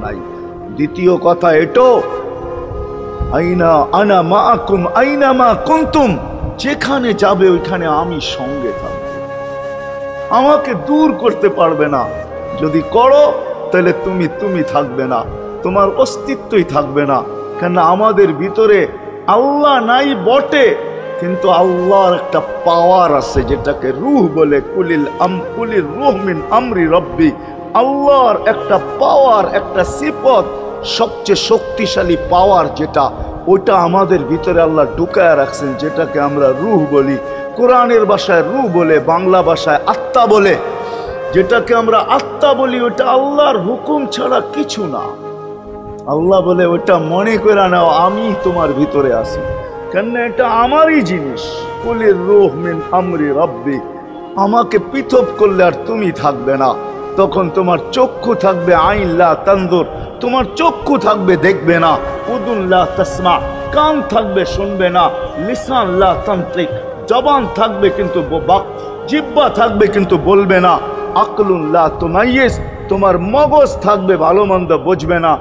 নাই। দ্বিতীয় কথা এটো, আইনা আনা মাআকুম আইনা মা কুনতুম, যেখানে যাবে ওইখানে আমি সঙ্গে থাকব, আমাকে দূর করতে পারবে না। যদি করো তাহলে তুমি থাকবে না, তোমার অস্তিত্বই থাকবে না। কেন আমাদের ভিতরে আল্লাহ নাই বটে, কিন্তু আল্লাহর একটা পাওয়ার আছে যেটাকে রূহ বলে। কুলির রূহ মিন আমরি রব্বি, আল্লাহর একটা পাওয়ার, একটা সিফত, সবচেয়ে শক্তিশালী পাওয়ার যেটা, ওটা আমাদের ভিতরে আল্লাহ ঢুকায় রাখছেন, যেটাকে আমরা রূহ বলি। কোরআনের ভাষায় রূহ বলে, বাংলা ভাষায় আত্মা বলে। যেটাকে আমরা আত্মা বলি ওটা আল্লাহর হুকুম ছাড়া কিছু না। আল্লাহ বলে ওটা মনে করে নাও আমি তোমার ভিতরে আছি, কেন এটা আমারই জিনিস। কুলির রূহ মিন আমরি রব্বি, আমাকে পৃথক করলে আর তুমি থাকবে না। তখন তোমার চক্ষু থাকবে আইন লা তানজুর, তোমার চক্ষু থাকবে দেখবে না। উদুন লা তাসমা, কান থাকবে শুনবে না। লিসান লা তান্তিক, জবান থাকবে কিন্তু জিহ্বা থাকবে কিন্তু বলবে না। আকলুন লা তুমাইয়িজ, তোমার মগজ থাকবে ভালো মন্দ বুঝবে না।